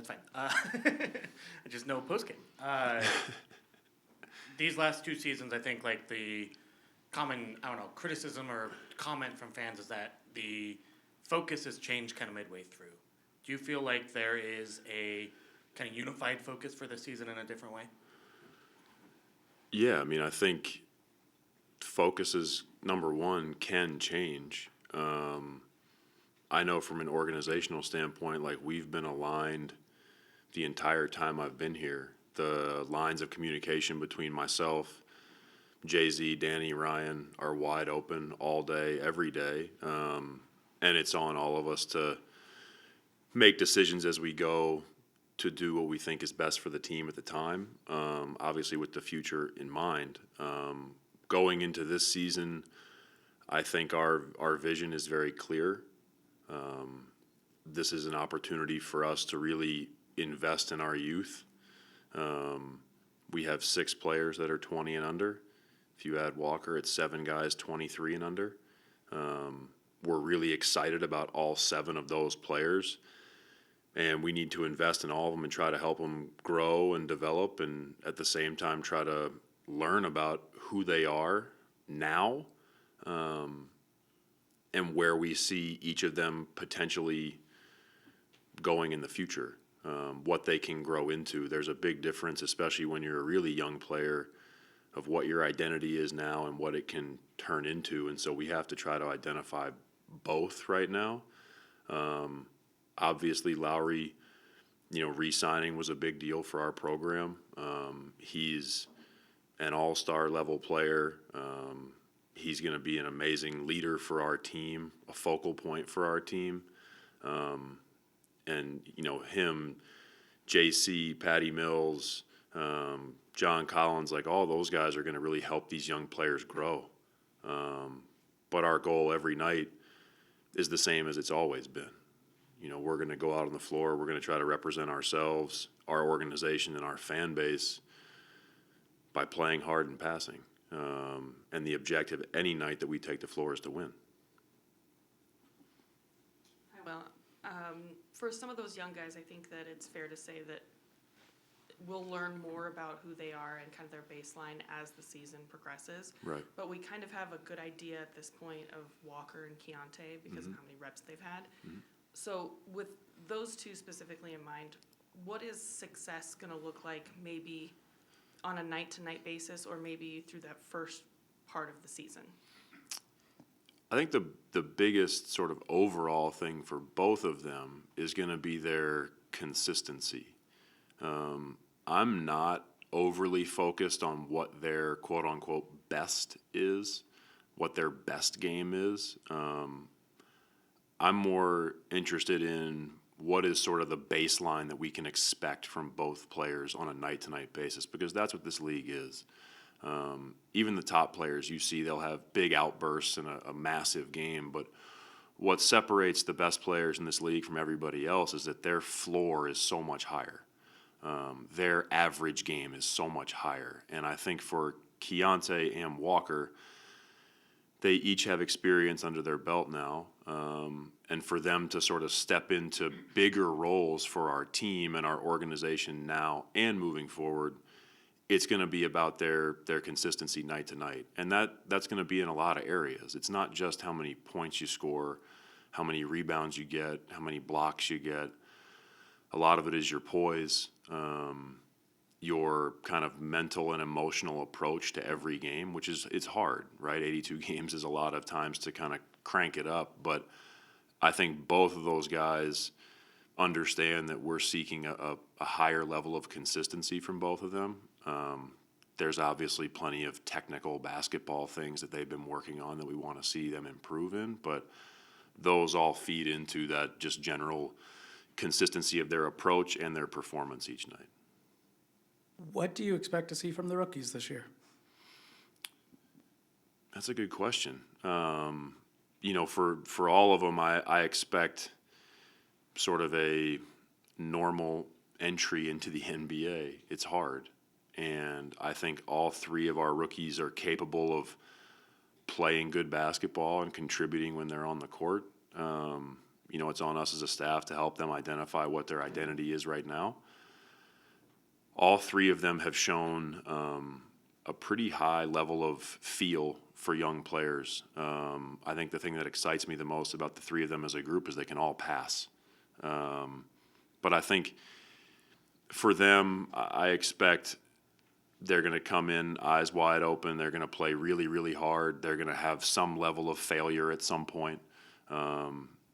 That's fine. I just know post-game. These last 2 seasons, I think, like, the common, criticism or comment from fans is that the focus has changed kind of midway through. Do you feel like there is a kind of unified focus for this season in a different way? Yeah, I mean, I think focus is number one, can change. I know from an organizational standpoint, like, we've been aligned the entire time I've been here. The lines of communication between myself, Jay-Z, Danny, Ryan are wide open all day, every day. And it's on all of us to make decisions as we go to do what we think is best for the team at the time, obviously with the future in mind. Going into this season, I think our vision is very clear. This is an opportunity for us to really invest in our youth. We have 6 players that are 20 and under. If you add Walker, it's 7 guys 23 and under. We're really excited about all 7 of those players, and we need to invest in all of them and try to help them grow and develop, and at the same time try to learn about who they are now, and where we see each of them potentially going in the future, what they can grow into. There's a big difference, especially when you're a really young player, of what your identity is now and what it can turn into. And so we have to try to identify both right now. Obviously, Lowry, re-signing was a big deal for our program. He's an all-star level player. He's going to be an amazing leader for our team, a focal point for our team. And, him, JC, Patty Mills, John Collins, like, all those guys are going to really help these young players grow. But our goal every night is the same as it's always been. We're going to go out on the floor. We're going to try to represent ourselves, our organization, and our fan base by playing hard and passing. And the objective any night that we take the floor is to win. Well, for some of those young guys, I think that it's fair to say that we'll learn more about who they are and kind of their baseline as the season progresses. Right. But we kind of have a good idea at this point of Walker and Keontae because of how many reps they've had. So with those 2 specifically in mind, what is success going to look like maybe on a night-to-night basis or maybe through that first part of the season? I think the biggest sort of overall thing for both of them is going to be their consistency. I'm not overly focused on what their quote-unquote best is, what their best game is. I'm more interested in what is sort of the baseline that we can expect from both players on a night-to-night basis, because that's what this league is. Even the top players, you see, they'll have big outbursts in a massive game, but what separates the best players in this league from everybody else is that their floor is so much higher. Their average game is so much higher. And I think for Keontae and Walker, they each have experience under their belt now. And for them to sort of step into bigger roles for our team and our organization now and moving forward, it's going to be about their consistency night to night. And that's going to be in a lot of areas. It's not just how many points you score, how many rebounds you get, how many blocks you get. A lot of it is your poise, your kind of mental and emotional approach to every game, which it's hard, right? 82 games is a lot of times to kind of crank it up. But I think both of those guys understand that we're seeking a higher level of consistency from both of them. There's obviously plenty of technical basketball things that they've been working on that we want to see them improve in, but those all feed into that just general consistency of their approach and their performance each night. What do you expect to see from the rookies this year? That's a good question. For all of them, I expect sort of a normal entry into the NBA. It's hard. And I think all 3 of our rookies are capable of playing good basketball and contributing when they're on the court. it's on us as a staff to help them identify what their identity is right now. All three of them have shown a pretty high level of feel for young players. I think the thing that excites me the most about the three of them as a group is they can all pass. But I think for them, I expect they're going to come in eyes wide open. They're going to play really, really hard. They're going to have some level of failure at some point.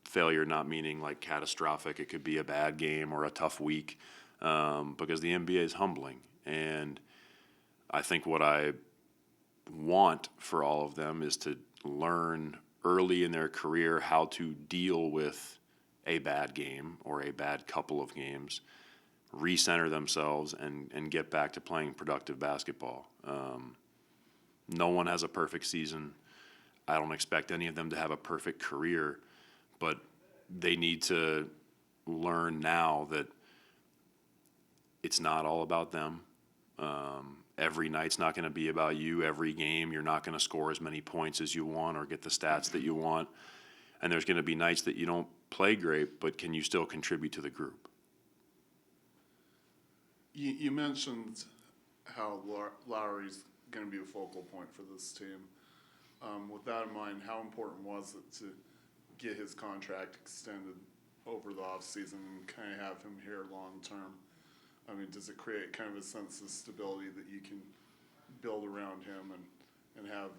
Failure not meaning like catastrophic. It could be a bad game or a tough week, because the NBA is humbling. And I think what I want for all of them is to learn early in their career how to deal with a bad game or a bad couple of games, recenter themselves, and get back to playing productive basketball. No one has a perfect season. I don't expect any of them to have a perfect career, but they need to learn now that it's not all about them. Every night's not going to be about you. Every game, you're not going to score as many points as you want or get the stats that you want. And there's going to be nights that you don't play great, but can you still contribute to the group? You mentioned how Lowry's going to be a focal point for this team. With that in mind, how important was it to get his contract extended over the offseason and kind of have him here long term? I mean, does it create kind of a sense of stability that you can build around him and have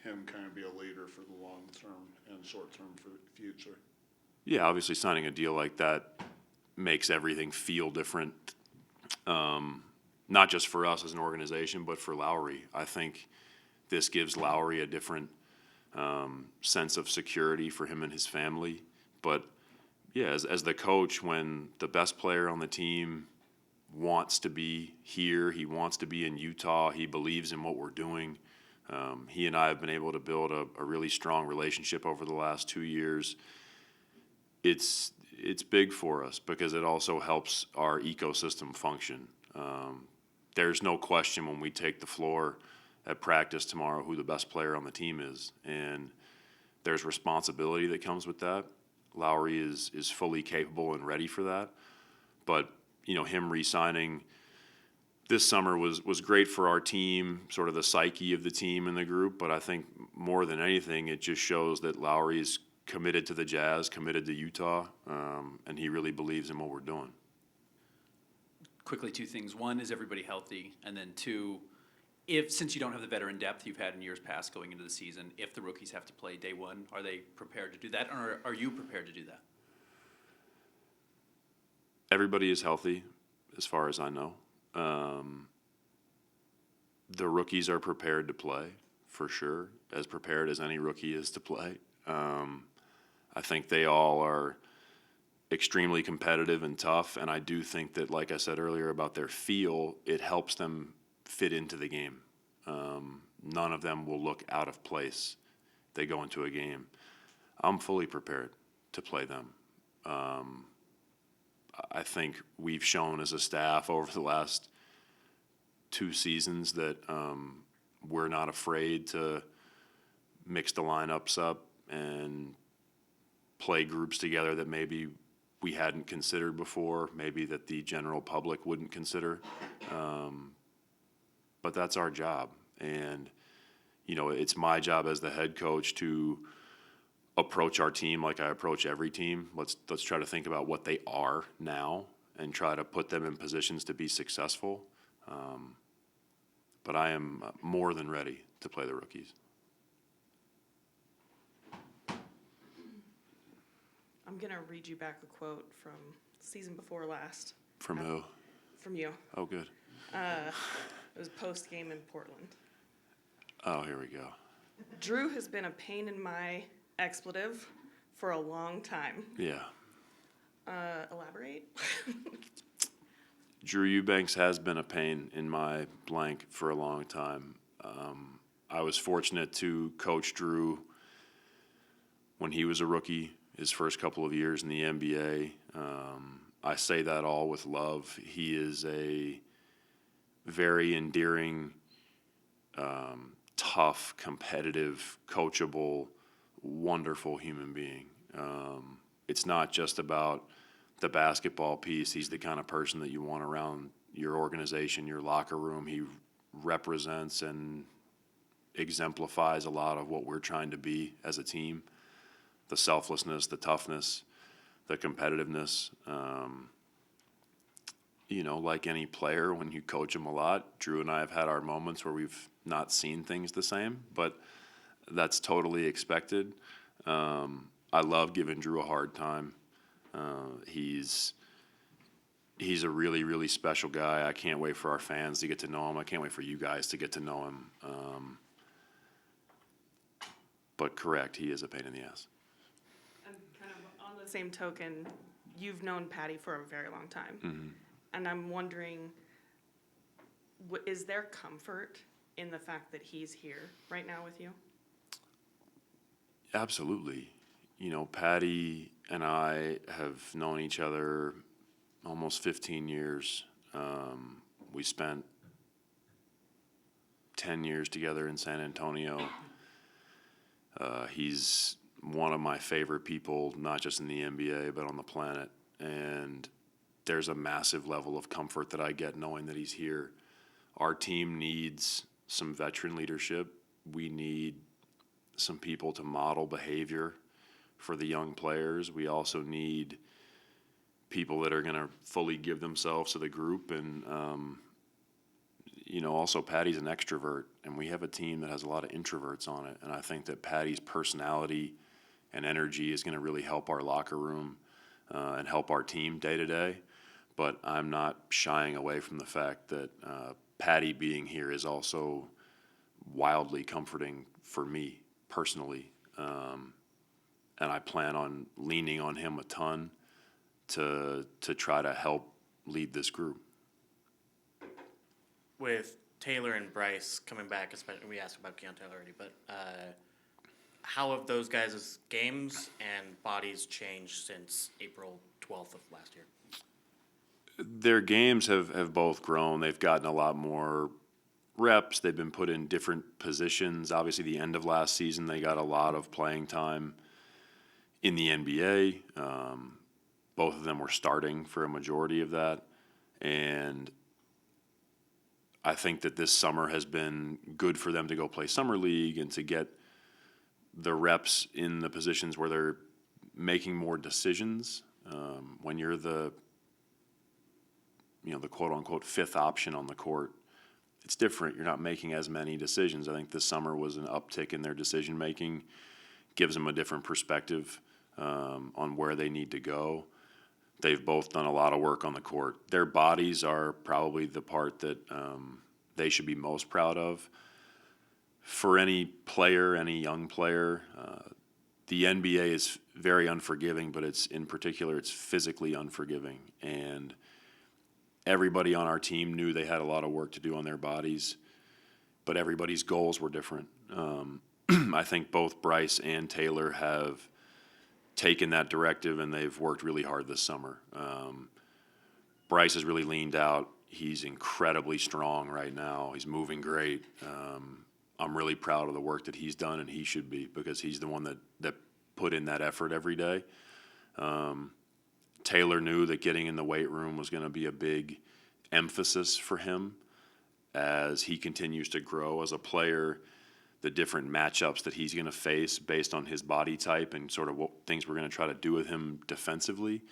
him kind of be a leader for the long term and short term for the future? Yeah, obviously signing a deal like that makes everything feel different, not just for us as an organization, but for Lowry. I think this gives Lowry a different sense of security for him and his family. But, yeah, as the coach, when the best player on the team wants to be here, he wants to be in Utah, he believes in what we're doing. He and I have been able to build a really strong relationship over the last 2 years. It's big for us because it also helps our ecosystem function. There's no question when we take the floor at practice tomorrow who the best player on the team is, and there's responsibility that comes with that. Lowry is fully capable and ready for that, but him re-signing this summer was great for our team, sort of the psyche of the team and the group. But I think more than anything, it just shows that Lowry is committed to the Jazz, committed to Utah, and he really believes in what we're doing. Quickly, two things. One, is everybody healthy? And then two, since you don't have the veteran depth you've had in years past going into the season, if the rookies have to play day one, are they prepared to do that, or are you prepared to do that? Everybody is healthy, as far as I know. The rookies are prepared to play, for sure, as prepared as any rookie is to play. I think they all are extremely competitive and tough, and I do think that, like I said earlier about their feel, it helps them fit into the game. None of them will look out of place. They go into a game. I'm fully prepared to play them. I think we've shown as a staff over the last 2 seasons that we're not afraid to mix the lineups up and play groups together that maybe we hadn't considered before, maybe that the general public wouldn't consider. But that's our job. And, it's my job as the head coach to approach our team like I approach every team. Let's try to think about what they are now and try to put them in positions to be successful. But I am more than ready to play the rookies. I'm going to read you back a quote from season before last. From who? From you. Oh, good. It was post-game in Portland. Oh, here we go. Drew has been a pain in my expletive for a long time. Yeah. Elaborate? Drew Eubanks has been a pain in my blank for a long time. I was fortunate to coach Drew when he was a rookie, his first couple of years in the NBA. I say that all with love. He is a very endearing, tough, competitive, coachable, wonderful human being. it's not just about the basketball piece. He's the kind of person that you want around your organization, your locker room. He represents and exemplifies a lot of what we're trying to be as a team. The selflessness, the toughness, the competitiveness. Like any player, when you coach him a lot, Drew and I have had our moments where we've not seen things the same, but that's totally expected. I love giving Drew a hard time. He's a really, really special guy. I can't wait for our fans to get to know him. I can't wait for you guys to get to know him. But correct, he is a pain in the ass. And kind of on the same token, you've known Patty for a very long time. And I'm wondering, is there comfort in the fact that he's here right now with you? Absolutely. Patty and I have known each other almost 15 years. We spent 10 years together in San Antonio. He's one of my favorite people, not just in the NBA, but on the planet. And there's a massive level of comfort that I get knowing that he's here. Our team needs some veteran leadership. We need some people to model behavior for the young players. We also need people that are going to fully give themselves to the group. And, also Patty's an extrovert, and we have a team that has a lot of introverts on it. And I think that Patty's personality and energy is going to really help our locker room and help our team day to day. But I'm not shying away from the fact that Patty being here is also wildly comforting for me personally. And I plan on leaning on him a ton to try to help lead this group. With Taylor and Bryce coming back, especially we asked about Keontae already, but how have those guys' games and bodies changed since April 12th of last year? Their games have both grown. They've gotten a lot more reps. They've been put in different positions. Obviously, the end of last season, they got a lot of playing time in the NBA. Both of them were starting for a majority of that. And I think that this summer has been good for them to go play summer league and to get the reps in the positions where they're making more decisions. When you're the quote unquote fifth option on the court, it's different. You're not making as many decisions. I think this summer was an uptick in their decision making, gives them a different perspective on where they need to go. They've both done a lot of work on the court. Their bodies are probably the part that they should be most proud of. For any player, any young player, the NBA is very unforgiving, but it's physically unforgiving. And everybody on our team knew they had a lot of work to do on their bodies, but everybody's goals were different. I think both Bryce and Taylor have taken that directive, and they've worked really hard this summer. Bryce has really leaned out. He's incredibly strong right now. He's moving great. I'm really proud of the work that he's done, and he should be, because he's the one that put in that effort every day. Taylor knew that getting in the weight room was going to be a big emphasis for him as he continues to grow as a player, the different matchups that he's going to face based on his body type and sort of what things we're going to try to do with him defensively.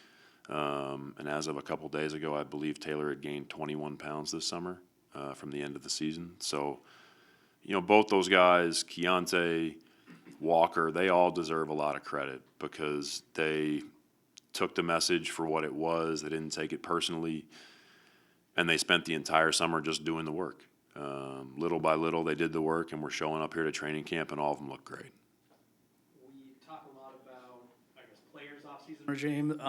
And as of a couple days ago, I believe Taylor had gained 21 pounds this summer from the end of the season. So, both those guys, Keontae, Walker, they all deserve a lot of credit because they took the message for what it was. They didn't take it personally. And they spent the entire summer just doing the work. Little by little, they did the work, and we're showing up here to training camp, and all of them look great. We talk a lot about, players' off-season regime.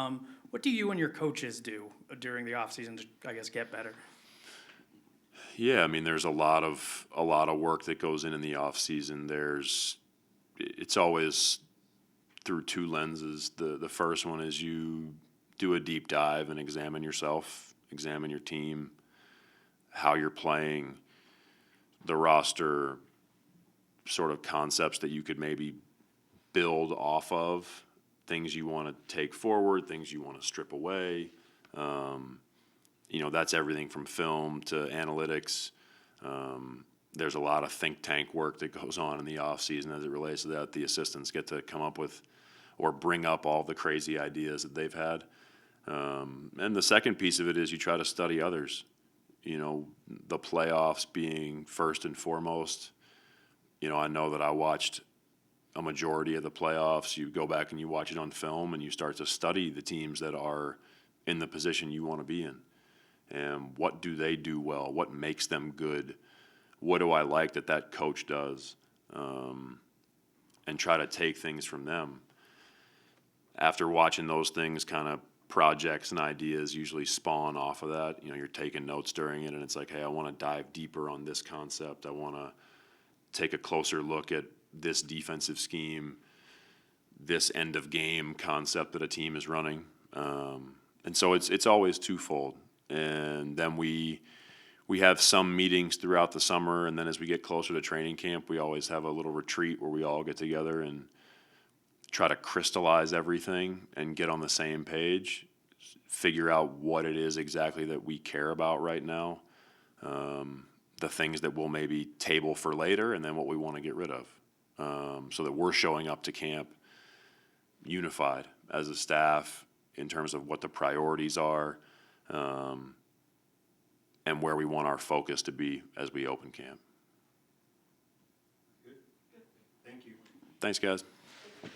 What do you and your coaches do during the off-season to, get better? Yeah, there's a lot of work that goes in the off-season. It's always through two lenses. The first one is you do a deep dive and examine yourself, examine your team, how you're playing, the roster, sort of concepts that you could maybe build off of things you want to take forward, things you want to strip away. That's everything from film to analytics. There's a lot of think tank work that goes on in the off season as it relates to that. The assistants get to come up with or bring up all the crazy ideas that they've had. And the second piece of it is you try to study others. The playoffs being first and foremost. I know that I watched a majority of the playoffs. You go back and you watch it on film and you start to study the teams that are in the position you want to be in. And what do they do well? What makes them good? What do I like that coach does? And try to take things from them. After watching those things, kind of projects and ideas usually spawn off of that. You're taking notes during it and it's like, hey, I want to dive deeper on this concept. I want to take a closer look at this defensive scheme, this end of game concept that a team is running. And so it's always twofold. And then we have some meetings throughout the summer, and then as we get closer to training camp, we always have a little retreat where we all get together and try to crystallize everything and get on the same page, figure out what it is exactly that we care about right now, the things that we'll maybe table for later, and then what we want to get rid of, so that we're showing up to camp unified as a staff in terms of what the priorities are, and where we want our focus to be as we open camp. Thank you. Thanks, guys.